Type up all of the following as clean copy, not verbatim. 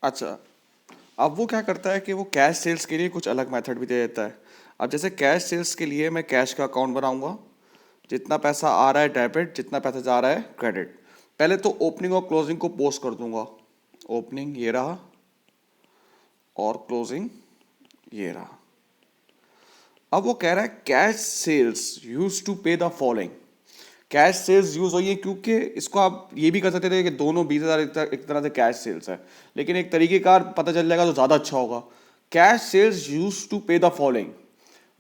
अच्छा, अब वो क्या करता है कि वो कैश सेल्स के लिए कुछ अलग मेथड भी दे देता है। अब जैसे कैश सेल्स के लिए मैं कैश का अकाउंट बनाऊंगा, जितना पैसा आ रहा है डेबिट, जितना पैसा जा रहा है क्रेडिट। पहले तो ओपनिंग और क्लोजिंग को पोस्ट कर दूंगा। ओपनिंग ये रहा और क्लोजिंग ये रहा। अब वो कह रहा है cash sales use to pay the following. Cash sales use हुई है क्योंकि इसको आप ये भी कर सकते थे कि दोनों 20,000 एक तरह से कैश सेल्स है, लेकिन एक तरीकेकार पता चल जाएगा तो ज़्यादा अच्छा होगा। Cash sales use to pay the following,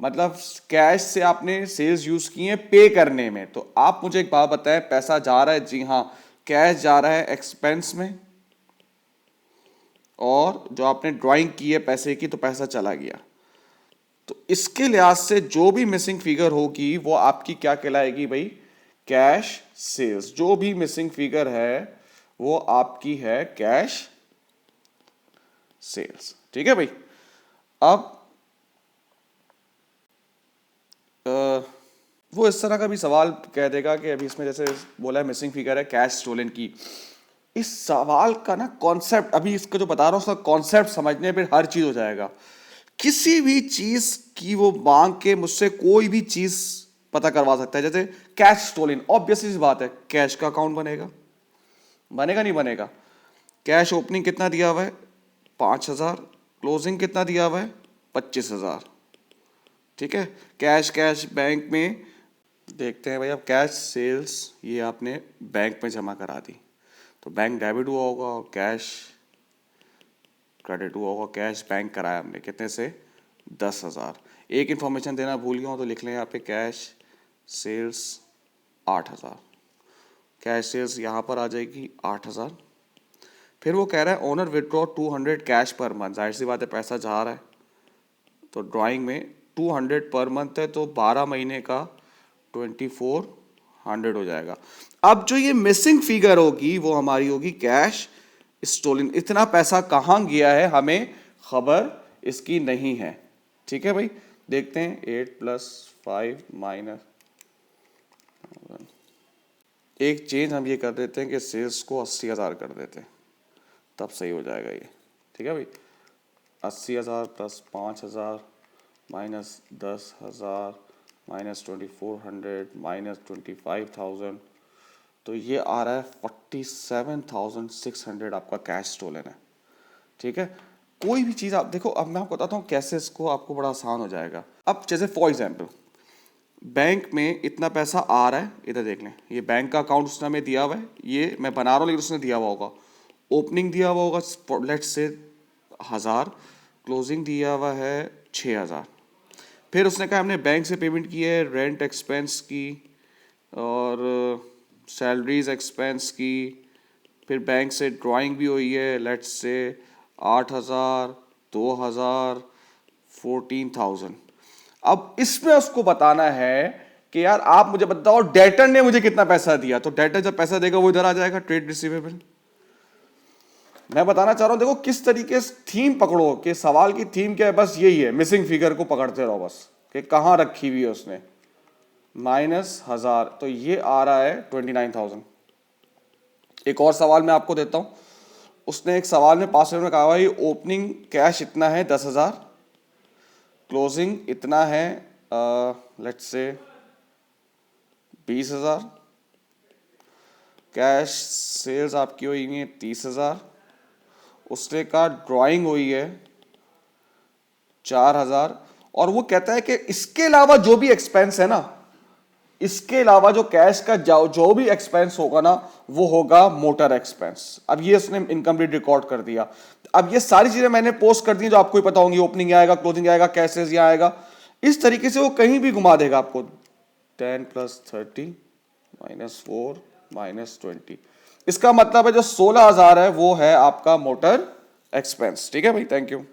मतलब कैश से आपने सेल्स यूज किए हैं पे करने में। तो आप मुझे एक बात बताएं, पैसा जा रहा है, जी हाँ, कैश जा रहा है एक्सपेंस में, और जो आपने ड्राइंग की है पैसे की तो पैसा चला गया। तो इसके लिहाज से जो भी मिसिंग फिगर होगी वो आपकी क्या कहलाएगी भाई? Cash sales. जो भी मिसिंग फिगर है वो आपकी है कैश सेल्स। ठीक है भाई। अब वो इस तरह का भी सवाल कह देगा कि अभी इसमें जैसे बोला है मिसिंग फिगर है कैश स्टोलन की। इस सवाल का ना कॉन्सेप्ट, अभी इसको जो बता रहा हूं उसका कॉन्सेप्ट समझने पे हर चीज हो जाएगा। किसी भी चीज की वो मांग के मुझसे कोई भी चीज पता करवा सकता है। जैसे कैश स्टोलन, ऑब्वियसली सी बात है, कैश का अकाउंट बनेगा, बनेगा नहीं बनेगा? कैश ओपनिंग कितना दिया हुआ है? 5,000। क्लोजिंग कितना दिया हुआ है? 25,000। ठीक है। कैश कैश बैंक में देखते हैं भाई। अब कैश सेल्स ये आपने बैंक में जमा करा दी तो बैंक डेबिट हुआ होगा और कैश क्रेडिट हुआ होगा। कैश बैंक कराया हमने कितने से? 10,000। एक इन्फॉर्मेशन देना भूल गया हूँ तो लिख लें यहाँ पे कैश सेल्स 8,000। कैश सेल्स यहाँ पर आ जाएगी 8,000। फिर वो कह रहा है owner withdraw 200 cash per month. जाहिर सी बात है पैसा जा रहा है तो ड्राइंग में 200 पर मंथ है तो 12 महीने का 2400 हो जाएगा। अब जो ये मिसिंग फिगर होगी वो हमारी होगी कैश स्टोलन। इतना पैसा कहाँ गया है हमें खबर इसकी नहीं है। ठीक है भाई। देखते हैं 8 + 5 - एक चेंज हम ये कर देते हैं कि सेल्स को 80,000 कर देते हैं, तब सही हो जाएगा ये। ठीक है भाई। 80,000 + 5,000 - 10,000 - 2400 - 25,000, तो ये आ रहा है 47,600 आपका कैश स्टोलन है। ठीक है। कोई भी चीज़ आप देखो, अब मैं आपको बताता हूँ कैसे इसको आपको बड़ा आसान हो जाएगा। अब जैसे फॉर एग्जांपल बैंक में इतना पैसा आ रहा है, इधर देख लें, ये बैंक का अकाउंट उसने हमें दिया हुआ है, ये मैं बना रहा हूँ लेकिन उसने दिया हुआ होगा। ओपनिंग दिया हुआ होगा लेट्स से 1,000, क्लोजिंग दिया हुआ है 6,000। फिर उसने कहा हमने बैंक से पेमेंट की है रेंट एक्सपेंस की और सैलरीज एक्सपेंस की, फिर बैंक से ड्राइंग भी हुई है लेट्स से 8,000, 2,000, 14,000। अब इसमें उसको बताना है कि यार आप मुझे बताओ डेटर ने मुझे कितना पैसा दिया। तो डेटर जब पैसा देगा वो इधर आ जाएगा ट्रेड रिसीवेबल। मैं बताना चाह रहा हूं देखो किस तरीके से थीम पकड़ो, कि सवाल की थीम क्या है, बस यही है, मिसिंग फिगर को पकड़ते रहो बस कि कहां रखी हुई है उसने। -1,000 तो ये आ रहा है 29,000। एक और सवाल मैं आपको देता हूं। उसने एक सवाल में पास में कहा भाई ओपनिंग कैश इतना है 10,000, क्लोजिंग इतना है लेट्स से 20,000, कैश सेल्स आपकी हुई है 30,000, उसने का ड्राइंग हुई है 4,000, और वो कहता है कि इसके अलावा जो भी एक्सपेंस है ना, इसके अलावा जो कैश का जो भी एक्सपेंस होगा ना वो होगा मोटर एक्सपेंस। अब ये उसने इनकम्प्लीट रिकॉर्ड कर दिया। अब ये सारी चीजें मैंने पोस्ट कर दी जो आपको ही पता होंगी। ओपनिंग आएगा, क्लोजिंग आएगा, कैशेस यहाँ आएगा। इस तरीके से वो कहीं भी घुमा देगा आपको। 10 + 30 - 4 - 20, इसका मतलब है जो 16,000 है वो है आपका मोटर एक्सपेंस। ठीक है भाई, थैंक यू।